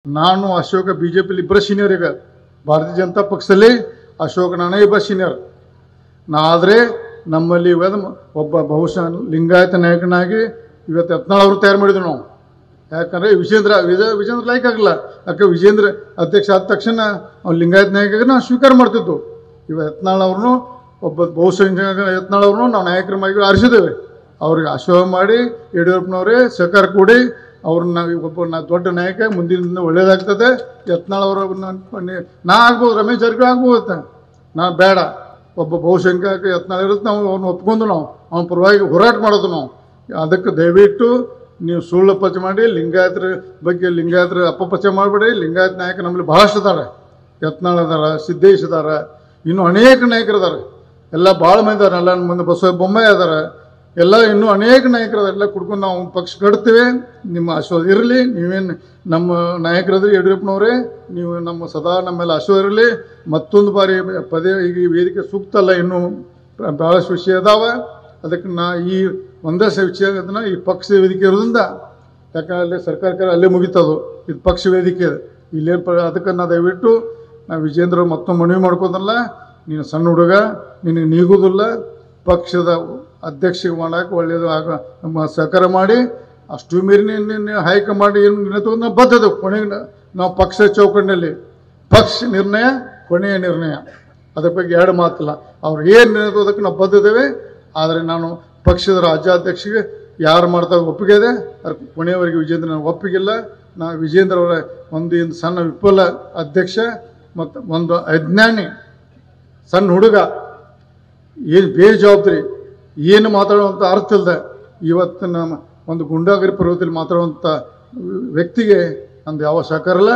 ನಾನು ಅಶೋಕ ಬಿಜೆಪಿಲಿ ಇಬ್ಬರು ಸೀನಿಯರ್. ಈಗ ಭಾರತೀಯ ಜನತಾ ಪಕ್ಷದಲ್ಲಿ ಅಶೋಕ ನಾನೇ ಇಬ್ಬರು ಸೀನಿಯರ್. ಆದರೆ ನಮ್ಮಲ್ಲಿ ಒಬ್ಬ ಬಹುಶಃ ಲಿಂಗಾಯತ ನಾಯಕನಾಗಿ ಇವತ್ತು ಯತ್ನಾಳ್ ಅವರು ತಯಾರು ಮಾಡಿದ್ರು ನಾವು. ಯಾಕಂದರೆ ವಿಜೇಂದ್ರ ಲೈಕ್ ಆಗಲ್ಲ. ಯಾಕೆ ವಿಜೇಂದ್ರ ಅಧ್ಯಕ್ಷ ಆದ ತಕ್ಷಣ ಅವ್ನು ಲಿಂಗಾಯತ ನಾಯಕ ನಾವು ಸ್ವೀಕಾರ ಮಾಡ್ತಿದ್ದು. ಯತ್ನಾಳ್ ಅವ್ರನ್ನೂ ಒಬ್ಬ ಬಹುಶಃ ಯತ್ನಾಳ್ ಅವ್ರನ್ನೂ ನಾವು ನಾಯಕರ ಮಾಡಿ ಆರಿಸಿದ್ದೇವೆ. ಅವ್ರಿಗೆ ಆಶೀರ್ವಾದ ಮಾಡಿ ಯಡಿಯೂರಪ್ಪನವರೇ ಸಹಕಾರ ಕೊಡಿ, ಅವ್ರನ್ನ ಒಬ್ಬ ದೊಡ್ಡ ನಾಯಕ ಮುಂದಿನ ದಿನ ಒಳ್ಳೇದಾಗ್ತದೆ. ಯತ್ನಾಳ್ ಅವರು ನಾ ಆಗ್ಬೋದು, ರಮೇಶ್ ಜಾರಕಿಹೊಳಿ ಆಗ್ಬೋದು, ನಾ ಬೇಡ. ಒಬ್ಬ ಬಹುಸಂಖ್ಯಾಕ ಯತ್ನಾಳ್ ಇರುತ್ತೆ, ನಾವು ಅವ್ರನ್ನ ಒಪ್ಕೊಂಡು ನಾವು ಅವನ ಪರವಾಗಿ ಹೋರಾಟ ಮಾಡೋದು ನಾವು. ಅದಕ್ಕೆ ದಯವಿಟ್ಟು ನೀವು ಸುಳ್ಳು ಪಚ್ಚ ಮಾಡಿ ಲಿಂಗಾಯತರ ಬಗ್ಗೆ ಲಿಂಗಾಯತರ ಅಪಪಚ್ಚ ಮಾಡಬೇಡಿ. ಲಿಂಗಾಯತ ನಾಯಕ ನಮ್ಮಲ್ಲಿ ಭಾಳಷ್ಟು ಅದಾರೆ. ಯತ್ನಾಳ್ ಅದಾರ, ಸಿದ್ದೇಶ್ ಅದಾರ, ಇನ್ನೂ ಅನೇಕ ನಾಯಕರು ಅದಾರೆ. ಎಲ್ಲ ಭಾಳ ಮಂದಿ ಅದಾರೆ. ಎಲ್ಲ ಮುಂದೆ ಬಸವ ಬೊಮ್ಮಾಯಿ ಅದಾರ, ಎಲ್ಲ ಇನ್ನೂ ಅನೇಕ ನಾಯಕರು ಎಲ್ಲ ಕುಡ್ಕೊಂಡು ನಾವು ಪಕ್ಷ ಕಟ್ತೇವೆ. ನಿಮ್ಮ ಆಶೀರ್ವಾದ ಇರಲಿ. ನೀವೇನು ನಮ್ಮ ನಾಯಕರಾದ್ರೆ ಯಡಿಯೂರಪ್ಪನವರೇ, ನೀವು ನಮ್ಮ ಸದಾ ನಮ್ಮೆಲ್ಲ ಆಶೀರ್ವಾದ ಇರಲಿ. ಮತ್ತೊಂದು ಬಾರಿ ಪದೇ ಈಗ ಈ ವೇದಿಕೆ ಸೂಕ್ತ ಅಲ್ಲ, ಇನ್ನೂ ಭಾಳಷ್ಟು ವಿಷಯ ಅದಾವೆ. ಅದಕ್ಕೆ ನಾ ಈ ಒಂದೇ ವಿಷಯ ಅದನ್ನ ಈ ಪಕ್ಷ ವೇದಿಕೆ ಇರೋದ್ರಿಂದ, ಯಾಕಂದ್ರೆ ಅಲ್ಲಿ ಸರ್ಕಾರ ಅಲ್ಲೇ ಮುಗಿತದು, ಇದು ಪಕ್ಷ ವೇದಿಕೆ ಇಲ್ಲೇ. ಅದಕ್ಕೆ ನಾ ದಯವಿಟ್ಟು ನಾ ವಿಜೇಂದ್ರ ಮತ್ತೊಮ್ಮೆ ಮನವಿ ಮಾಡ್ಕೋದಲ್ಲ, ನೀನು ಸಣ್ಣ ಹುಡುಗ, ನಿನಗೆ ನೀಗೋದಿಲ್ಲ. ಪಕ್ಷದ ಅಧ್ಯಕ್ಷ ಮಾಡೋಕೆ ಒಳ್ಳೆಯದು ನಮ್ಮ ಸಹಕಾರ ಮಾಡಿ. ಅಷ್ಟು ಮೀರಿ ನೀನು ಹೈಕಮಾಂಡ್ ಏನು ನಿರ್ಣಯ ತಗೊಂಡು ನಾವು ಬದ್ಧದ ಕೊನೆಗೆ ನಾವು ಪಕ್ಷ ಚೌಕಟ್ಟಿನಲ್ಲಿ ಪಕ್ಷ ನಿರ್ಣಯ ಕೊನೆಯ ನಿರ್ಣಯ, ಅದ್ರ ಬಗ್ಗೆ ಎರಡು ಮಾತಿಲ್ಲ. ಅವ್ರು ಏನು ನಿರ್ಣಯ ತಗೋದಕ್ಕೆ ನಾವು ಬದ್ಧದೇವೆ. ಆದರೆ ನಾನು ಪಕ್ಷದ ರಾಜ್ಯಾಧ್ಯಕ್ಷಗೆ ಯಾರು ಮಾಡ್ತಾರೆ ಒಪ್ಪಿಗೆ ಇದೆ, ಅದ್ರ ಕೊನೆಯವರೆಗೆ ವಿಜೇಂದ್ರ ಒಪ್ಪಿಗಿಲ್ಲ. ನಾ ವಿಜೇಂದ್ರ ಅವರ ಒಂದು ಸಣ್ಣ ವಿಫಲ ಅಧ್ಯಕ್ಷ ಮತ್ತು ಒಂದು ಅಜ್ಞಾನಿ ಸಣ್ಣ ಹುಡುಗ, ಏನು ಬೇಜವಾಬ್ದಾರಿ, ಏನು ಮಾತಾಡುವಂಥ ಅರ್ಥ ಇಲ್ಲದೆ ಇವತ್ತಿನ ಒಂದು ಗುಂಡಾಗರಿ ಪರ್ವದಲ್ಲಿ ಮಾತಾಡುವಂಥ ವ್ಯಕ್ತಿಗೆ ನಂದು ಯಾವ ಸಹಕಾರ ಇಲ್ಲ.